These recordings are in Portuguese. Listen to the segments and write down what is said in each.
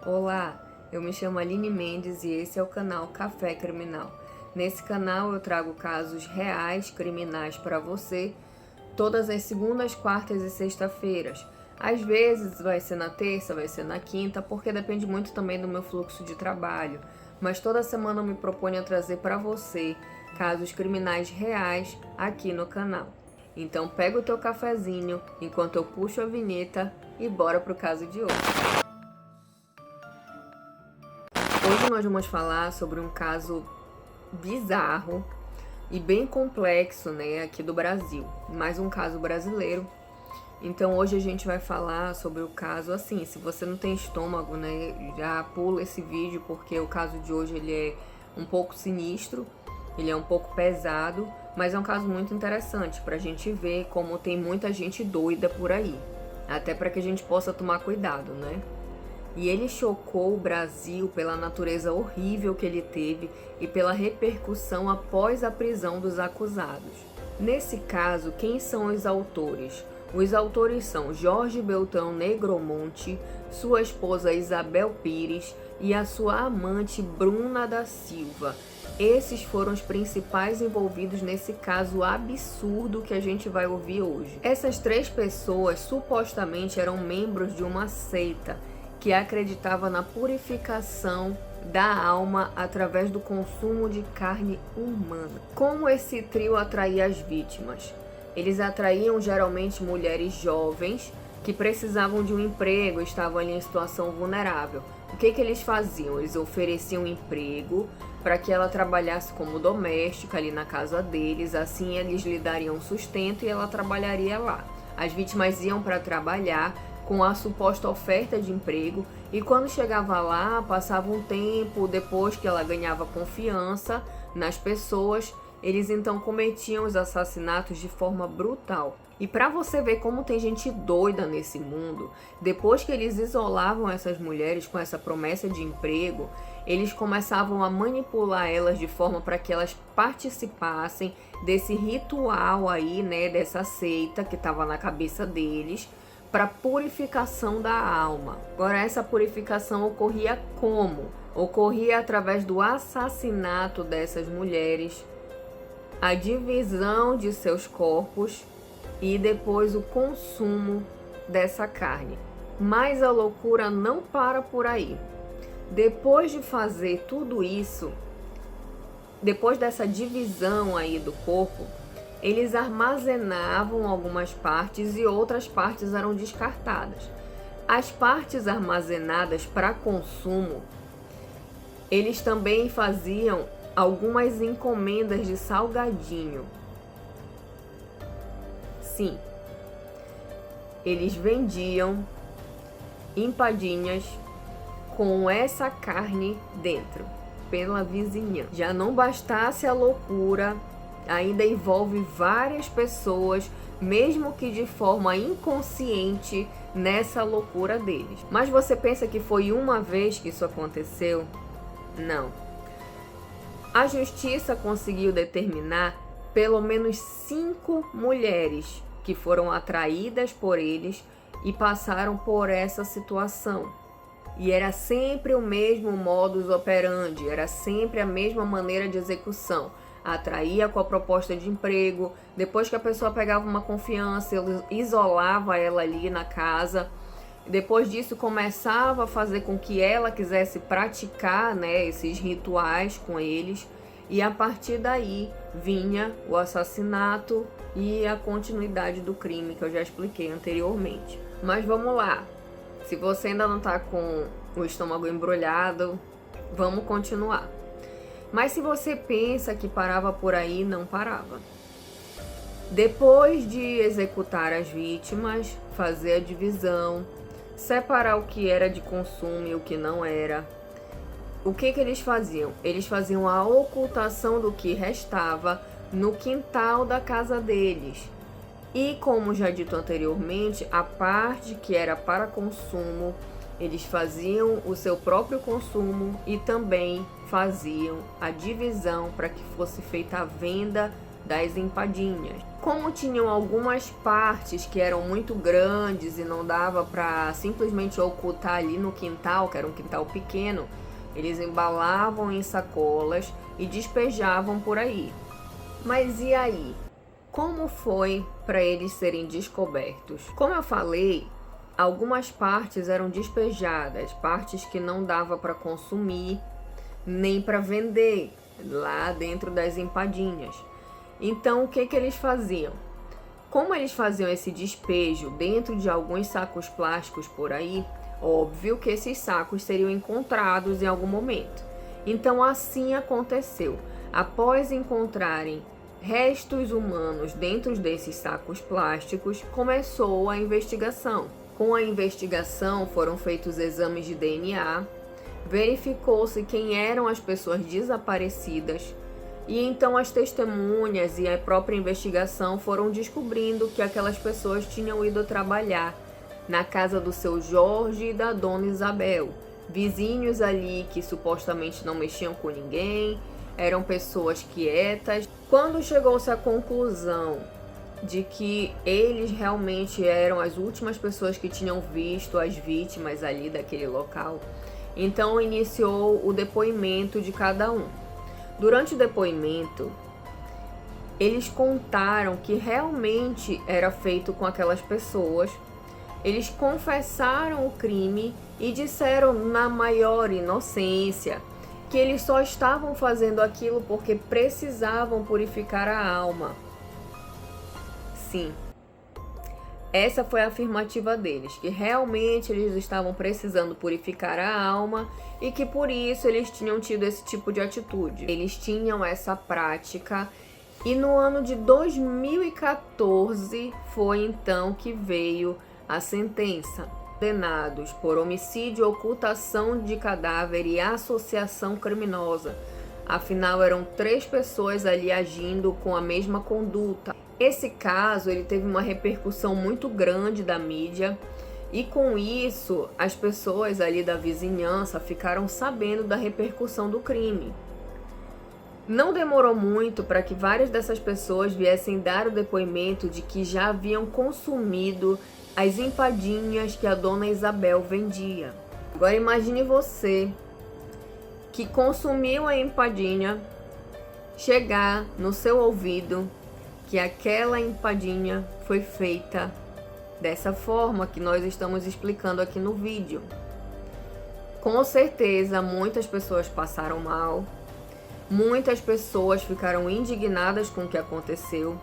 Olá, eu me chamo Aline Mendes e esse é o canal Café Criminal. Nesse canal eu trago casos reais criminais para você todas as segundas, quartas e sexta-feiras. Às vezes vai ser na terça, vai ser na quinta, porque depende muito também do meu fluxo de trabalho. Mas toda semana eu me proponho a trazer para você casos criminais reais aqui no canal. Então pega o teu cafezinho enquanto eu puxo a vinheta e bora pro caso de hoje. Hoje nós vamos falar sobre um caso bizarro e bem complexo, né, aqui do Brasil. Mais um caso brasileiro. Então hoje a gente vai falar sobre o caso assim, se você não tem estômago, né, já pula esse vídeo porque o caso de hoje ele é um pouco sinistro, ele é um pouco pesado, mas é um caso muito interessante pra gente ver como tem muita gente doida por aí. Até para que a gente possa tomar cuidado, né? E ele chocou o Brasil pela natureza horrível que ele teve e pela repercussão após a prisão dos acusados. Nesse caso, quem são os autores? Os autores são Jorge Beltrão Negromonte, sua esposa Isabel Pires e a sua amante Bruna da Silva. Esses foram os principais envolvidos nesse caso absurdo que a gente vai ouvir hoje. Essas três pessoas supostamente eram membros de uma seita que acreditava na purificação da alma através do consumo de carne humana. Como esse trio atraía as vítimas? Eles atraíam geralmente mulheres jovens que precisavam de um emprego, estavam ali em situação vulnerável. O que eles faziam? Eles ofereciam um emprego para que ela trabalhasse como doméstica ali na casa deles, assim eles lhe dariam sustento e ela trabalharia lá. As vítimas iam para trabalhar com a suposta oferta de emprego e quando chegava lá, passava um tempo, depois que ela ganhava confiança nas pessoas, eles então cometiam os assassinatos de forma brutal. E para você ver como tem gente doida nesse mundo, depois que eles isolavam essas mulheres com essa promessa de emprego, eles começavam a manipular elas de forma para que elas participassem desse ritual aí, né, dessa seita que estava na cabeça deles, para purificação da alma. Agora, essa purificação ocorria como? Ocorria através do assassinato dessas mulheres, a divisão de seus corpos e depois o consumo dessa carne. Mas a loucura não para por aí. Depois de fazer tudo isso, depois dessa divisão aí do corpo, eles armazenavam algumas partes e outras partes eram descartadas. As partes armazenadas para consumo, eles também faziam algumas encomendas de salgadinho. Sim, eles vendiam empadinhas com essa carne dentro, pela vizinhança. Já não bastasse a loucura, ainda envolve várias pessoas, mesmo que de forma inconsciente, nessa loucura deles. Mas você pensa que foi uma vez que isso aconteceu? Não. A justiça conseguiu determinar pelo menos 5 mulheres que foram atraídas por eles e passaram por essa situação. E era sempre o mesmo modus operandi, era sempre a mesma maneira de execução. Atraía com a proposta de emprego, depois que a pessoa pegava uma confiança, ele isolava ela ali na casa, depois disso começava a fazer com que ela quisesse praticar, né, esses rituais com eles, e a partir daí vinha o assassinato e a continuidade do crime que eu já expliquei anteriormente. Mas vamos lá, se você ainda não tá com o estômago embrulhado, vamos continuar. Mas se você pensa que parava por aí, não parava. Depois de executar as vítimas, fazer a divisão, separar o que era de consumo e o que não era, o que eles faziam? Eles faziam a ocultação do que restava no quintal da casa deles. E como já dito anteriormente, a parte que era para consumo, eles faziam o seu próprio consumo e também faziam a divisão para que fosse feita a venda das empadinhas. Como tinham algumas partes que eram muito grandes e não dava para simplesmente ocultar ali no quintal, que era um quintal pequeno, eles embalavam em sacolas e despejavam por aí. Mas e aí? Como foi para eles serem descobertos? Como eu falei, algumas partes eram despejadas, partes que não dava para consumir nem para vender lá dentro das empadinhas. Então, o que eles faziam? Como eles faziam esse despejo dentro de alguns sacos plásticos por aí, óbvio que esses sacos seriam encontrados em algum momento. Então, assim aconteceu. Após encontrarem restos humanos dentro desses sacos plásticos, começou a investigação. Com a investigação, foram feitos exames de DNA, verificou-se quem eram as pessoas desaparecidas, e então as testemunhas e a própria investigação foram descobrindo que aquelas pessoas tinham ido trabalhar na casa do seu Jorge e da dona Isabel, vizinhos ali que supostamente não mexiam com ninguém, eram pessoas quietas. Quando chegou-se à conclusão de que eles realmente eram as últimas pessoas que tinham visto as vítimas ali daquele local, então iniciou o depoimento de cada um. Durante o depoimento, eles contaram que realmente era feito com aquelas pessoas. Eles confessaram o crime e disseram na maior inocência que eles só estavam fazendo aquilo porque precisavam purificar a alma. Sim, essa foi a afirmativa deles, que realmente eles estavam precisando purificar a alma e que por isso eles tinham tido esse tipo de atitude. Eles tinham essa prática e no ano de 2014 foi então que veio a sentença. Condenados por homicídio, ocultação de cadáver e associação criminosa. Afinal, eram 3 pessoas ali agindo com a mesma conduta. Esse caso ele teve uma repercussão muito grande da mídia e com isso as pessoas ali da vizinhança ficaram sabendo da repercussão do crime. Não demorou muito para que várias dessas pessoas viessem dar o depoimento de que já haviam consumido as empadinhas que a dona Isabel vendia. Agora imagine você que consumiu a empadinha, chegar no seu ouvido que aquela empadinha foi feita dessa forma que nós estamos explicando aqui no vídeo. Com certeza, muitas pessoas passaram mal, muitas pessoas ficaram indignadas com o que aconteceu,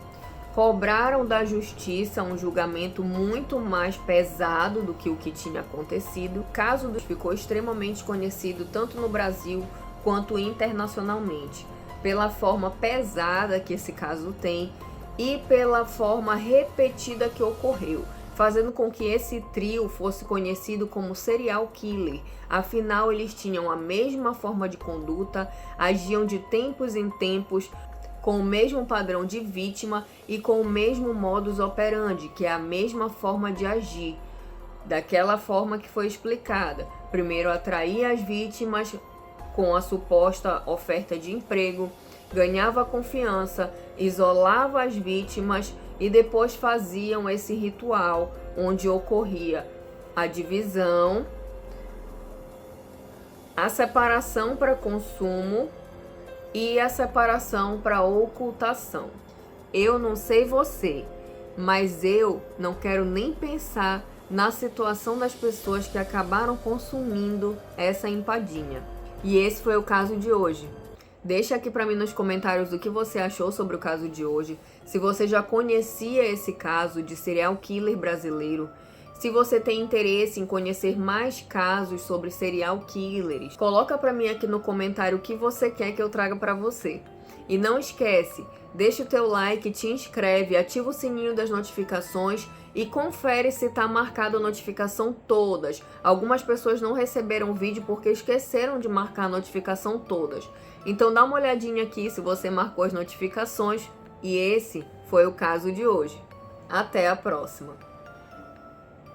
cobraram da justiça um julgamento muito mais pesado do que o que tinha acontecido. O caso ficou extremamente conhecido tanto no Brasil quanto internacionalmente, pela forma pesada que esse caso tem e pela forma repetida que ocorreu, fazendo com que esse trio fosse conhecido como serial killer. Afinal, eles tinham a mesma forma de conduta, agiam de tempos em tempos com o mesmo padrão de vítima e com o mesmo modus operandi, que é a mesma forma de agir, daquela forma que foi explicada. Primeiro atraía as vítimas com a suposta oferta de emprego, ganhava confiança, isolava as vítimas e depois faziam esse ritual onde ocorria a divisão, a separação para consumo e a separação para ocultação. Eu não sei você, mas eu não quero nem pensar na situação das pessoas que acabaram consumindo essa empadinha. E esse foi o caso de hoje. Deixa aqui para mim nos comentários o que você achou sobre o caso de hoje, se você já conhecia esse caso de serial killer brasileiro, se você tem interesse em conhecer mais casos sobre serial killers. Coloca para mim aqui no comentário o que você quer que eu traga para você. E não esquece, deixa o teu like, te inscreve, ativa o sininho das notificações e confere se tá marcado a notificação todas. Algumas pessoas não receberam o vídeo porque esqueceram de marcar a notificação todas. Então dá uma olhadinha aqui se você marcou as notificações. E esse foi o caso de hoje. Até a próxima!